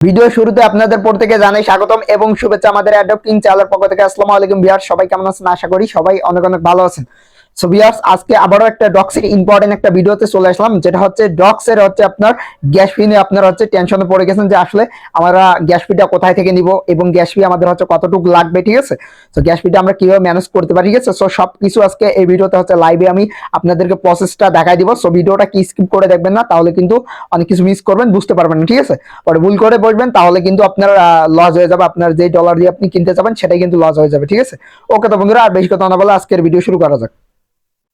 Video শুরুতে আপনাদের প্রত্যেকে জানাই স্বাগতম এবং শুভেচ্ছা আমাদের অ্যাডপ কিং চ্যানেলের পক্ষ থেকে। আসসালামু আলাইকুম ভিউয়ার্স, সবাই কেমন আছেন? আশা করি সবাই অনেক অনেক ভালো আছেন। সো ভিউয়ার্স, আজকে আবারও একটা ডক্সের ইম্পর্টেন্ট একটা ভিডিওতে চলে আসলাম, যেটা হচ্ছে ডক্সের হচ্ছে আপনার গ্যাস ফি নিয়ে আপনারা হচ্ছে টেনশনে পড়ে গেছেন যে আসলে আমরা গ্যাস ফিটা কোথায় থেকে নিব এবং গ্যাস ফি আমাদের হচ্ছে কতটুকু লাগবে, ঠিক আছে? তো গ্যাস ফিটা আমরা কিভাবে ম্যানেজ করতে পারি, ঠিক আছে? সো সবকিছু আজকে এই ভিডিওতে হচ্ছে লাইভে আমি আপনাদেরকে প্রসেসটা দেখাই দিব। সো ভিডিওটা কি স্কিপ করে দেখবেন না, তাহলে কিন্তু অনেক কিছু মিস করবেন, বুঝতে পারবেন না, ঠিক আছে? পরে ভুল করে বসবেন, তাহলে কিন্তু আপনার লস হয়ে যাবে। আপনার যে ডলার দিয়ে আপনি কিনতে যাবেন সেটাই কিন্তু লস হয়ে যাবে, ঠিক আছে? ওকে তো বন্ধুরা, আর বেশি কথা না বলে আজকের ভিডিও শুরু করা যাক।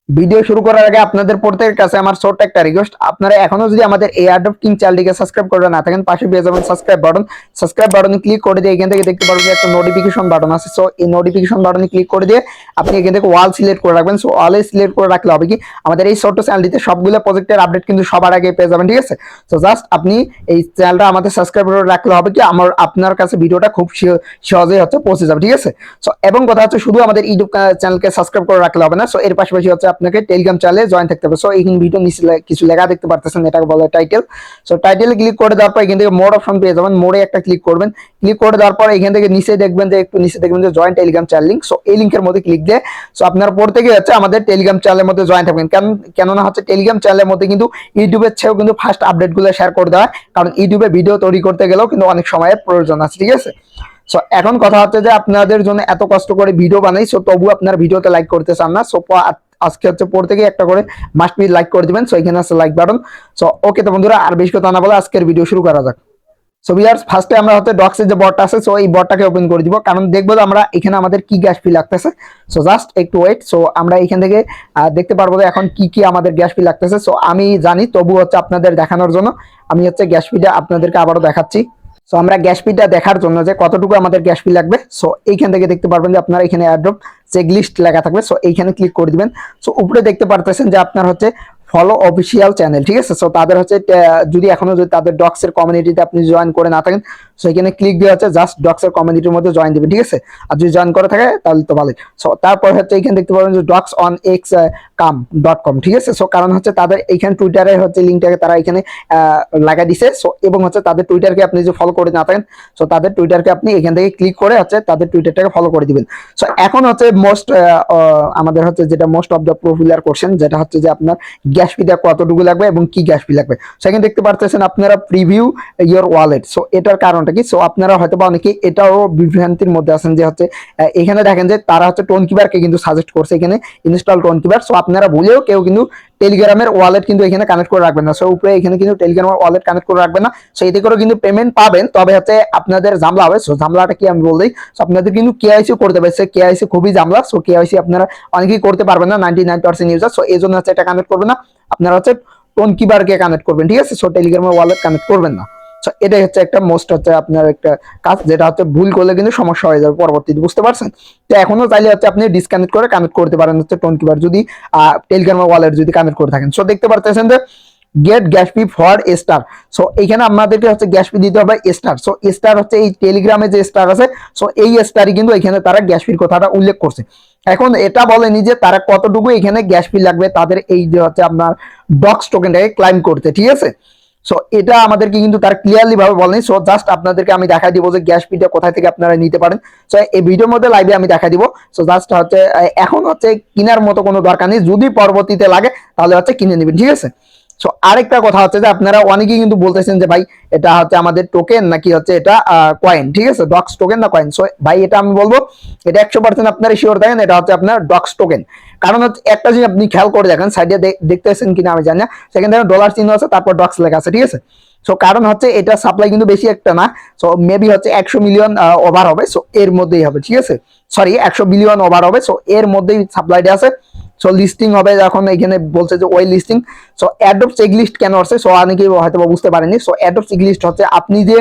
ভিডিও শুরু করার আগে আপনাদের প্রত্যেকের কাছে আমার ছোট্ট একটা রিকোয়েস্ট, আপনারা এখনো যদি আমাদের এই অ্যাডপ কিং চ্যানেলটিকে সাবস্ক্রাইব করে না থাকেন, পাশে পেয়ে যাবেন সাবস্ক্রাইব বাটনে ক্লিক করে দিয়ে এখান থেকে দেখতে পারবেন যে একটা নোটিফিকেশন বাটন আছে। সো এই নোটিফিকেশন বাটনে ক্লিক করে দিয়ে আপনি এখান থেকে ওয়াল সিলেক্ট করে রাখবেন। সো ওয়ালে সিলেক্ট করে রাখলে হবে কি, আমাদের এই ছোট্ট চ্যানেলটিতে সবগুলো প্রজেক্টের আপডেট কিন্তু সবার আগে পেয়ে যাবেন, ঠিক আছে? সো জাস্ট আপনি এই চ্যানেলটা আমাদের সাবস্ক্রাইব করে রাখলে হবে কি, আপনার কাছে ভিডিওটা খুব সহজেই হচ্ছে পৌঁছে যাবে, ঠিক আছে? সো এবং কথা হচ্ছে, শুধু আমাদের ইউটিউব চ্যানেলকে সাবস্ক্রাইব করে রাখলে হবে না। সো এর পাশাপাশি হচ্ছে আপনাকে টেলিগ্রাম চ্যানেলে জয়েন থাকতে হবে। সো এইখানে ভিডিও নিচে কিছু লেখা দেখতে পারতেছেন, এটাকে বলে টাইটেল। সো টাইটেলে ক্লিক করে দেওয়ার পর এখান থেকে মোড অপশন পেয়ে যাবেন, মোডে একটা ক্লিক করবেন। ক্লিক করে দেওয়ার পর এখান থেকে নিচে দেখবেন যে একটু নিচে দেখবেন যে join Telegram channel link. So এই লিঙ্কের মধ্যে ক্লিক দিয়ে সো আপনার প্রত্যেকে হচ্ছে আমাদের টেলিগ্রাম চ্যানেলের মধ্যে জয়েন থাকবেন। কেননা হচ্ছে টেলিগ্রাম চ্যানেলের মধ্যে কিন্তু ইউটিউবের চেয়েও কিন্তু ফার্স্ট আপডেট গুলো শেয়ার করে দেওয়া, কারণ ইউটিউবে ভিডিও তৈরি করতে গেলেও কিন্তু অনেক সময়ের প্রয়োজন আছে, ঠিক আছে? সো এখন কথা হচ্ছে যে আপনাদের জন্য এত কষ্ট করে ভিডিও বানাই, সো তবু আপনার ভিডিওতে লাইক করতে চান না। সো আজকে হচ্ছে প্রত্যেকে একটা করে মাস্ট বি লাইক করে দিবেন। সো এখানে আছে লাইক বাটন। সো ওকে তো বন্ধুরা, আর বেশি কথা না বলে আজকের ভিডিও শুরু করা যাক। সো ভিউয়ার্স, ফার্স্টে আমরা হচ্ছে ডক্সের যে বটটা আছে, সো এই বটটাকে ওপেন করে দিব, কারণ দেখবো যে আমরা এখানে আমাদের কি গ্যাস ফি লাগতেছে। সো জাস্ট একটু ওয়েট। সো আমরা এখান থেকে দেখতে পারবো যে এখন কি কি আমাদের গ্যাস ফি লাগতেছে। সো আমি জানি, তবু হচ্ছে আপনাদের দেখানোর জন্য আমি হচ্ছে গ্যাস ফিটা আপনাদেরকে আবারও দেখাচ্ছি। সো আমরা গ্যাস ফিটা দেখার জন্য যে কতটুকু আমাদের গ্যাস ফি লাগবে, সো এইখান থেকে দেখতে পারবেন যে আপনার এখানে অ্যাড্রপ চেক লিস্ট লেখা থাকবে। সো এইখানে ক্লিক করে দিবেন। সো উপরে দেখতে পারতেছেন যে আপনার হচ্ছে ফলো অফিসিয়াল চ্যানেল, ঠিক আছে? সো তাদের হচ্ছে যদি এখনো যদি তাদের ডক্সের কমিউনিটিতে আপনি জয়েন করে না থাকেন, সো এখানে ক্লিক দিয়ে হচ্ছে জাস্ট ডক্সের কমিউনিটির মধ্যে জয়েন দিবেন, ঠিক আছে? আর যদি জয়েন করে থাকে তাহলে তো ভালোই। সো তারপর হচ্ছে এখানে দেখতে পাবেন যে ডক্স অন এক্স কাম.com, ঠিক আছে? সো কারণ হচ্ছে তাদের এইখানে টুইটারে হচ্ছে লিঙ্কটাকে তারা এখানে লাগাই দিছে। সো এবং হচ্ছে তাদের টুইটারকে আপনি যদি ফলো করে না থাকেন, সো তাদের টুইটারকে আপনি এখান থেকে ক্লিক করে হচ্ছে তাদের টুইটারটাকে ফলো করে দিবেন। সো এখন হচ্ছে আমাদের হচ্ছে যেটা most of the popular question, যেটা হচ্ছে যে আপনার গ্যাস ফিটা কতটুকু লাগবে এবং কি গ্যাস ফি লাগবে। সেখানে দেখতে পারতেছেন আপনারা প্রিভিউ ইয়োর ওয়ালেট। সো এটার কারণটা কি? সো আপনারা হয়তো বা অনেকেই এটাও বিভ্রান্তির মধ্যে আছেন যে হচ্ছে এখানে দেখেন যে তারা হচ্ছে টোনকিপারকে কিন্তু সাজেস্ট করছে এখানে ইনস্টল টোনকিপার। সো আপনারা ভুলেও কেউ কিন্তু টেলিগ্রামের ওয়ালেট কিন্তু এখানে কানেক্ট করে রাখবেন না। সো উপরে এখানে কিন্তু টেলিগ্রামের ওয়ালেট কানেক্ট করে রাখবেন না। সো এতে করে কিন্তু পেমেন্ট পাবেন, তবে হচ্ছে আপনাদের ঝামেলা হবে। সো ঝামেলাটা কি আমি বলই, সো আপনাদের কিন্তু কেআইসি করতে হবে। কেআইসি খুবই ঝামেলা। সো কেআইসি আপনারা অনেকেই করতে পারবেন না, 99% ইউজার। সো এই জন্য হচ্ছে এটা কানেক্ট করবেন না, আপনারা হচ্ছে টোনকিপারকে কানেক্ট করবেন, ঠিক আছে? সো টেলিগ্রামের ওয়ালেট কানেক্ট করবেন না। সো এটাই হচ্ছে একটা মোস্ট হচ্ছে আপনার একটা কাজ, যেটা হচ্ছে ভুল করলে কিন্তু সমস্যা হয়ে যাবে পরবর্তীতে, বুঝতে পারছেন? তো এখনো চাইলে হচ্ছে আপনি ডিসকানেক্ট করে কানেক্ট করতে পারেন হচ্ছে টোনকিপার, যদি টেলিগ্রামের ওয়ালেট যদি কানেক্ট করে থাকেন। সো দেখতে পারতেছেন যে get gas fee for star. So এইখানে আমাদেরকে হচ্ছে গ্যাস ফি দিতে হবে স্টার। সো স্টার হচ্ছে এই টেলিগ্রামে যে স্টার আছে, সো এই স্টারই কিন্তু এখানে তারা গ্যাস ফির কথাটা উল্লেখ করছে। এখন এটা বলেনি যে তারা কতটুকু এখানে গ্যাস ফি লাগবে তাদের এই যে হচ্ছে আপনার ডক্স টোকেনটাকে ক্লাইম করতে, ঠিক আছে? সো এটা আমাদেরকে কিন্তু তার ক্লিয়ারলি ভাবে বলেনি। সো জাস্ট আপনাদেরকে আমি দেখা দিব যে গ্যাস ফিটা কোথায় থেকে আপনারা নিতে পারেন। সো এই ভিডিওর মধ্যে লাইভে আমি দেখা দিব। সো জাস্ট হচ্ছে এখন হচ্ছে কেনার মতো কোনো দরকার নেই, যদি পরবর্তীতে লাগে তাহলে হচ্ছে কিনে নেবেন, ঠিক আছে? সো আরেকটা কথা হচ্ছে যে আপনারা অনেকেই কিন্তু বলতেছেন যে ভাই এটা হচ্ছে আমাদের টোকেন নাকি হচ্ছে এটা কয়েন, ঠিক আছে? ডক্স টোকেন না কয়েন? সো ভাই এটা আমি বলবো এটা 100% আপনারা শিওর থাকেন এটা হচ্ছে আপনার ডক্স টোকেন। কারণ হচ্ছে একটা জিনিস আপনি খেয়াল করে দেখেন, সাইডে দেখতেছেন কিনা আমি জানি না, সেখানে দেখেন ডলার চিহ্ন আছে, তারপর ডক্স লেখা আছে, ঠিক আছে? সো কারণ হচ্ছে এটা সাপ্লাই কিন্তু বেশি একটা না। সো মেবি হচ্ছে 100 মিলিয়ন ওভার হবে। সো এর মধ্যেই হবে, ঠিক আছে? সরি, 100 বিলিয়ন ওভার হবে। সো এর মধ্যেই সাপ্লাইটা আছে। সো লিস্টিং হবে যখন এখানে বলছে যে ওই লিস্টিং। সো অ্যাডপ চেক লিস্ট কেন আসছে, সো অনেকেই হয়তো বুঝতে পারেনি। সো অ্যাডপ চেক লিস্ট হচ্ছে আপনি যে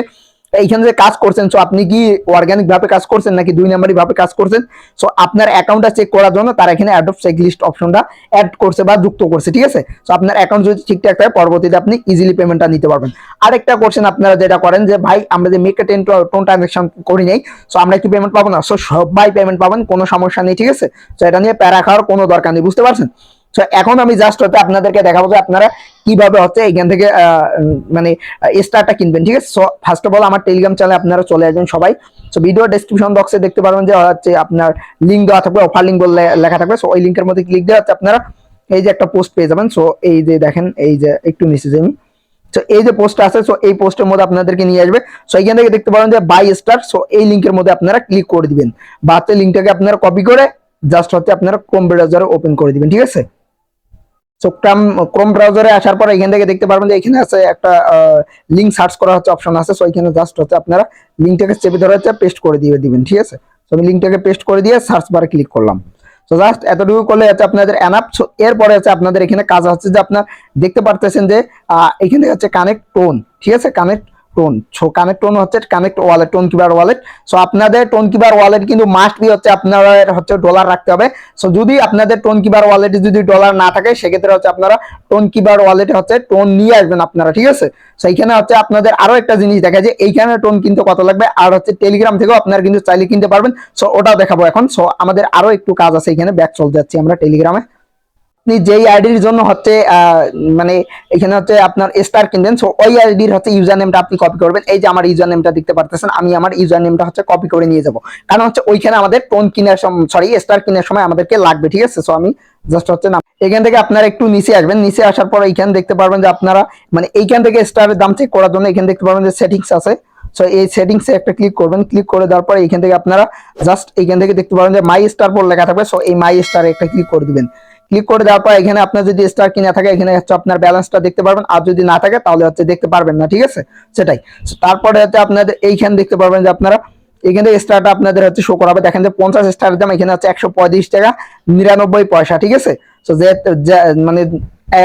এইখানে যে কাজ করছেন, সো আপনি কি অর্গানিক ভাবে কাজ করছেন নাকি 2 নাম্বারি ভাবে কাজ করছেন, সো আপনার অ্যাকাউন্টটা চেক করার জন্য তারা এখানে অ্যাডপ চেক লিস্ট অপশনটা অ্যাড করছে বা যুক্ত করছে, ঠিক আছে? সো আপনার অ্যাকাউন্ট যদি ঠিকঠাক থাকে পরবর্তীতে আপনি ইজিলি পেমেন্টটা নিতে পারবেন। আরেকটা কোশ্চেন আপনারা যেটা করেন যে ভাই আমরা যে মেক টোন ট্রানজাকশন করি নাই, সো আমরা কি পেমেন্ট পাবো না? সো সবাই পেমেন্ট পাবেন, কোনো সমস্যা নেই, ঠিক আছে? সো এটা নিয়ে প্যারা খাওয়ার কোনো দরকার নেই, বুঝতে পারছেন? সো এখন আমি জাস্ট হচ্ছে আপনাদেরকে দেখাবো যে আপনারা কিভাবে হচ্ছে এখান থেকে মানে স্টারটা কিনবেন, ঠিক আছে। সো ফার্স্ট অফ অল আমার টেলিগ্রাম চ্যানেলে আপনারা চলে আসবেন সবাই। সো ভিডিও ডেসক্রিপশন বক্সে দেখতে পারবেন যে হচ্ছে আপনার লিঙ্ক দেওয়া থাকবে, অফার লিঙ্ক বলে লেখা থাকবে। সো ওই লিঙ্কের মধ্যে ক্লিক দিয়ে হচ্ছে আপনারা এই যে একটা পোস্ট পেয়ে যাবেন। সো এই যে দেখেন, এই যে একটু নিচে যাই, সো এই যে পোস্ট আছে, সো এই পোস্টের মধ্যে আপনাদেরকে নিয়ে আসবে। সো এখান থেকে দেখতে পারেন যে বাই স্টার। সো এই লিঙ্কের মধ্যে আপনারা ক্লিক করে দিবেন, বা হচ্ছে লিঙ্কটাকে আপনারা কপি করে জাস্ট হচ্ছে আপনারা ক্রোম ব্রাউজারে ওপেন করে দিবেন, ঠিক আছে। সো ক্রোম ব্রাউজারে আসার পর এখান থেকে দেখতে পারবেন যে এখানে আছে একটা লিঙ্ক সার্চ করা হচ্ছে অপশন আছে। সো এখানে জাস্ট হচ্ছে আপনারা লিঙ্কটাকে চেপে ধরে হচ্ছে পেস্ট করে দিয়ে দিবেন, ঠিক আছে। সো আমি লিঙ্কটাকে পেস্ট করে দিয়ে সার্চ বারে ক্লিক করলাম। তো জাস্ট এতটুকু করলে হচ্ছে আপনাদের এনাফ। সো এরপরে হচ্ছে আপনাদের এখানে কাজ হচ্ছে যে আপনার দেখতে পারতেছেন যে এখানে হচ্ছে কানেক্ট টোন, ঠিক আছে, connect ton. So connect ton হচ্ছে connect wallet, ton keeper wallet. So আপনাদের টোন কিপার ওয়ালেট কিন্তু মাস্ট বি হচ্ছে আপনারা হচ্ছে ডলার রাখতে হবে। সো যদি আপনাদের টোন কিপার ওয়ালেটে যদি ডলার না থাকে সেক্ষেত্রে হচ্ছে আপনারা টোন কিপার ওয়ালেটে হচ্ছে টোন নিয়ে আসবেন আপনারা, ঠিক আছে। সো এইখানে হচ্ছে আপনাদের আরো একটা জিনিস দেখা যায়, এইখানে টোন কিনতে কত লাগবে, আর হচ্ছে টেলিগ্রাম থেকেও আপনারা কিন্তু চাইলে কিনতে পারবেন। সো ওটাও দেখাবো এখন। সো আমাদের আরো একটু কাজ আছে, এখানে ব্যাক চলে যাচ্ছি আমরা টেলিগ্রামে। আপনি যেই আইডির জন্য হচ্ছে মানে এখানে হচ্ছে আপনার স্টার কিনবেন, সো ওই আইডির হচ্ছে ইউজার নেমটা আপনি কপি করবেন। এই যে আমার ইউজার নেমটা দেখতে পারতেছেন, আমি আমার ইউজার নেমটা হচ্ছে কপি করে নিয়ে যাব, কারণ হচ্ছে ওইখানে আমাদের টোন কেনার সরি স্টার কেনার সময় আমাদেরকে লাগবে, ঠিক আছে। সো আমি জাস্ট হচ্ছে না, এখান থেকে আপনারা একটু নিচে আসবেন। নিচে আসার পর এইখানে দেখতে পারবেন যে আপনারা মানে এইখান থেকে স্টারের দাম চেক করার জন্য এখানে দেখতে পারবেন যে সেটিংস আছে। সো এই সেটিংসে একটা ক্লিক করবেন, ক্লিক করে দেওয়ার পর এখান থেকে আপনারা জাস্ট এইখান থেকে দেখতে পারবেন যে মাই স্টার বলে লেখা থাকবে। সো এই মাই স্টারে একটা ক্লিক করে দিবেন। ক্লিক করে দেওয়ার পর এখানে আপনার যদি স্টার কিনা থাকে এখানে হচ্ছে আপনার ব্যালেন্সটা দেখতে পারবেন, আর যদি না থাকে তাহলে হচ্ছে দেখতে পারবেন না, ঠিক আছে। সেটাই। তারপরে হচ্ছে আপনাদের এইখানে দেখতে পারবেন যে আপনারা এখানে স্টারটা আপনাদের হচ্ছে শো করাবে। দেখেন যে 50 স্টারের দাম এখানে হচ্ছে 135 টাকা 99 পয়সা, ঠিক আছে। তো যে মানে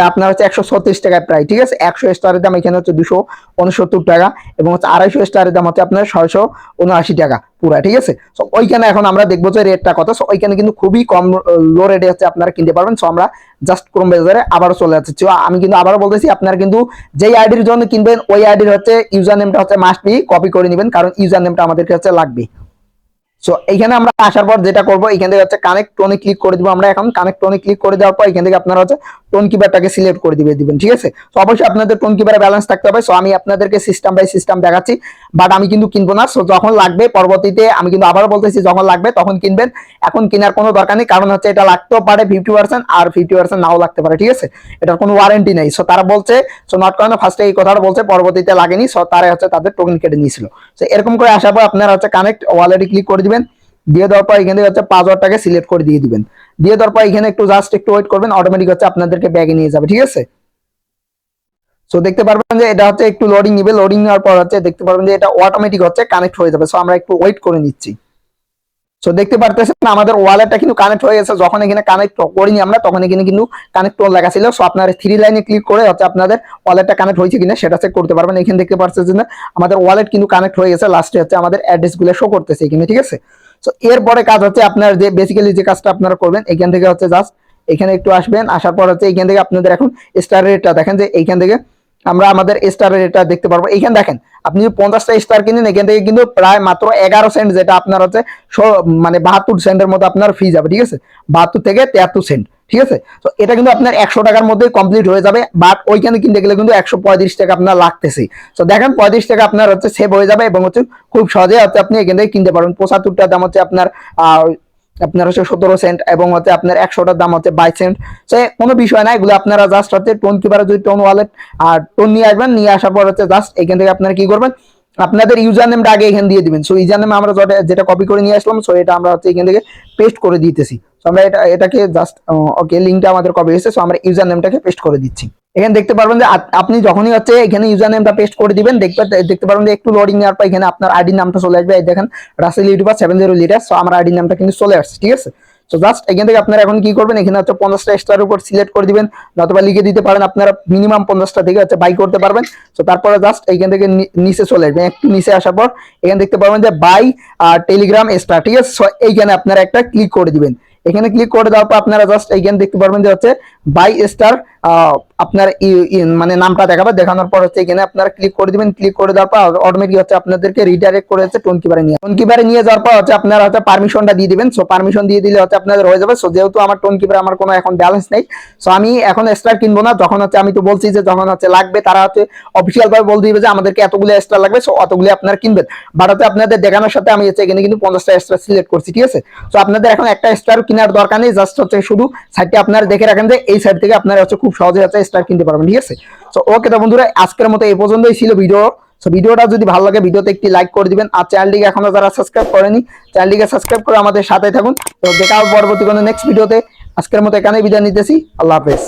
আপনার হচ্ছে 136 টাকায় প্রায়, ঠিক আছে। 100 স্টারের দাম এখানে হচ্ছে 269 টাকা, এবং হচ্ছে 250 স্টারের দাম হচ্ছে আপনার 679 টাকা পুরা, ঠিক আছে। সো ওইখানে এখন আমরা দেখবো যে রেটটা কত। সো ওইখানে কিন্তু খুবই কম লো রেটে হচ্ছে আপনারা কিনতে পারবেন। সো আমরা জাস্ট ক্রোম ব্রাউজারে আবারও চলে যাচ্ছি। আমি কিন্তু আবারও বলতেছি, আপনারা কিন্তু যেই আইডির জন্য কিনবেন ওই আইডির হচ্ছে ইউজার নেমটা হচ্ছে মাস্ট বি কপি করে নেবেন, কারণ ইউজার নেমটা আমাদেরকে হচ্ছে লাগবে। সো এইখানে আমরা আসার পর যেটা করবো, এখান থেকে হচ্ছে কানেক্ট টোনে ক্লিক করে দিব আমরা। এখন কানেক্ট টোনে ক্লিক করে দেওয়ার পর এখান থেকে আপনারা হচ্ছে টোন কিপারটাকে সিলেক্ট করে দিবেন, ঠিক আছে। তো অবশ্যই আপনাদের টোন কিপারে ব্যালেন্স থাকতে হবে। সো আমি আপনাদেরকে সিস্টেম বাই সিস্টেম দেখাচ্ছি, বাট আমি কিন্তু কিনবো না। সো যখন লাগবে পরবর্তীতে, আমি কিন্তু আবারও বলতেছি, যখন লাগবে তখন কিনবেন, এখন কেনার কোনো দরকার নেই, কারণ হচ্ছে এটা লাগতেও পারে 50% আর 50% নাও লাগতে পারে, ঠিক আছে। এটার কোনো ওয়ারেন্টি নেই। সো তারা বলছে, সো নট কারণে ফার্স্টে এই কথাটা বলছে, পরবর্তীতে লাগেনি। সো তারা হচ্ছে তাদের টোকেন কেটে নিয়েছিল। সো এরকম করে আসার পর আপনারা হচ্ছে কানেক্ট ওয়ালেটে ক্লিক করে দিবেন। দিয়ে দেওয়ার পর এখানে হচ্ছে 5000 টাকা সিলেক্ট করে দিয়ে দিবেন। দিয়ে দেওয়ার পর এখানে একটু জাস্ট একটু ওয়েট করবেন, অটোমেটিক হচ্ছে আপনাদেরকে ব্যাগে নিয়ে যাবে, ঠিক আছে। সো দেখতে পারবেন যে এটা হচ্ছে একটু লোডিং নিবে, লোডিং নেওয়ার পর হচ্ছে দেখতে পারবেন যে এটা অটোমেটিক হচ্ছে কানেক্ট হয়ে যাবে। সো আমরা একটু ওয়েট করে নিচ্ছি। সো দেখতে পারতেছেন আমাদের ওয়ালেটটা কিন্তু কানেক্ট হয়ে গেছে। যখন এখানে কানেক্ট করিনি আমরা, তখন এখানে কিন্তু কানেক্ট টোন লেখা ছিল। সো আপনার 3 লাইনে ক্লিক করে হচ্ছে আপনাদের ওয়ালেটটা কানেক্ট হয়েছে কিনা সেটা চেক করতে পারবেন। এখানে দেখতে পাচ্ছেন যে আমাদের ওয়ালেট কিন্তু কানেক্ট হয়ে গেছে। লাস্টে হচ্ছে আমাদের অ্যাড্রেস গুলো শো করতেছে এখানে, ঠিক আছে। সো এরপরে কাজ হচ্ছে আপনার যে বেসিক্যালি যে কাজটা আপনারা করবেন, এখান থেকে হচ্ছে জাস্ট এখানে একটু আসবেন। আসার পর হচ্ছে এখান থেকে আপনাদের এখন স্টার রেটটা দেখেন, যে এইখান থেকে আমরা আমাদের স্টারের এটা দেখতে পারবো। এইখানে দেখেন, আপনি যদি 50টা স্টার কিনেন এখান থেকে কিন্তু প্রায় মাত্র 11 সেন্ট, যেটা আপনার হচ্ছে মানে 72 সেন্টের মতো আপনার ফি যাবে, ঠিক আছে। 72 থেকে 73 সেন্ট, ঠিক আছে। তো এটা কিন্তু আপনার 100 টাকার মধ্যে কমপ্লিট হয়ে যাবে, বাট ওইখানে কিনতে গেলে কিন্তু 135 টাকা আপনার লাগতেছে। তো দেখেন 35 টাকা আপনার হচ্ছে সেভ হয়ে যাবে, এবং হচ্ছে খুব সহজে হচ্ছে আপনি এখান থেকে কিনতে পারবেন। 75টার দাম হচ্ছে আপনার আপনার হচ্ছে 17 সেন্ট, এবং হচ্ছে আপনার 100টার দাম হচ্ছে 22 সেন্ট। সে কোনো বিষয় না, এগুলো আপনারা জাস্ট হচ্ছে টোন কিপারে যদি টোন ওয়ালেট আর টোন নিয়ে আসবেন, নিয়ে আসার পর হচ্ছে জাস্ট এখান থেকে আপনারা কি করবেন, আপনাদের ইউজার নেমটা আগে এখানে দিয়ে দিবেন। সো ইউজার নেম আমরা যেটা কপি করে নিয়ে আসলাম, সো এটা আমরা হচ্ছে এখান থেকে পেস্ট করে দিতেছি। সো আমরা এটাকে জাস্ট ওকে, লিঙ্কটা আমাদের কপি হয়েছে। সো আমরা ইউজার নেমটাকে পেস্ট করে দিচ্ছি। এখানে দেখতে পারবেন যে আপনি যখনই হচ্ছে এখানে ইউজার নেমটা পেস্ট করে দিবেন, দেখতে পারবেন যে একটু লোডিং নেওয়ার পর এখানে আপনার আইডি নামটা চলে আসবে। এই দেখেন রাসেল ইউটিউবার 70 লিটার। সো আমার আইডি নামটা কিন্তু চলে আসছে, ঠিক আছে। তো জাস্ট এখান থেকে আপনারা এখন কি করবেন, এখানে হচ্ছে 50টা স্টারের উপর সিলেক্ট করে দিবেন, অথবা লিখে দিতে পারেন আপনারা মিনিমাম 50টা থেকে হচ্ছে বাই করতে পারবেন। তো তারপরে জাস্ট এখান থেকে নিচে চলে আসবেন। একটু নিচে আসার পর এখানে দেখতে পারবেন যে বাই টেলিগ্রাম স্টার, ঠিক আছে। সো এইখানে আপনারা একটা ক্লিক করে দিবেন। এখানে ক্লিক করে দেওয়ার পর আপনারা জাস্ট এইখানে দেখতে পারবেন যে হচ্ছে বাই স্টার আপনার মানে নামটা দেখাবে, দেখানোর পর হচ্ছে এখানে আপনারা ক্লিক করে দিবেন। ক্লিক করে দেওয়ার পর অটোমেটিক হচ্ছে আপনাদেরকে রিডাইরেক্ট করে হচ্ছে টোনকিপারে নিয়ে যাওয়ার পর হচ্ছে আপনারা হচ্ছে পারমিশনটা দিয়ে দিবেন। সো পারমিশন দিয়ে দিলে হচ্ছে আপনাদের হয়ে যাবে। সো যেহেতু আমার টোনকিপারে আমার কোনো এখন ব্যালেন্স নেই, সো আমি এখন স্টার কিনবো না। যখন হচ্ছে আমি তো বলছি যে যখন হচ্ছে লাগবে তারা হচ্ছে অফিসিয়াল ভাবে বলে দিবে যে আমাদেরকে এতগুলো স্টার লাগবে, সো অতগুলো আপনারা কিনবেন। বাট হচ্ছে আপনাদের দেখানোর সাথে আমি হচ্ছে এখানে কিন্তু 50টা স্টার সিলেক্ট করছি, ঠিক আছে। সো আপনাদের এখন একটা স্টার কেনার দরকার নেই, জাস্ট হচ্ছে শুধু সাইডটা আপনারা দেখে রাখেন যে এই সাইড থেকে আপনারা হচ্ছে খুব সহজে হচ্ছে স্টার কিনতে পারবেন, ঠিক আছে। সো ওকে তো বন্ধুরা, আজকের মতো এই পর্যন্তই ছিল ভিডিও। সো ভিডিওটা যদি ভালো লাগে ভিডিওতে একটি লাইক করে দিবেন, আর চ্যানেলটিকে এখনো যারা সাবস্ক্রাইব করেনি চ্যানেলটিকে সাবস্ক্রাইব করে আমাদের সাথে থাকুন। তো দেখা হবে পরবর্তী কোনো নেক্সট ভিডিওতে। আজকের মতো এখানেই বিদায় নিতেছি, আল্লাহ হাফেজ।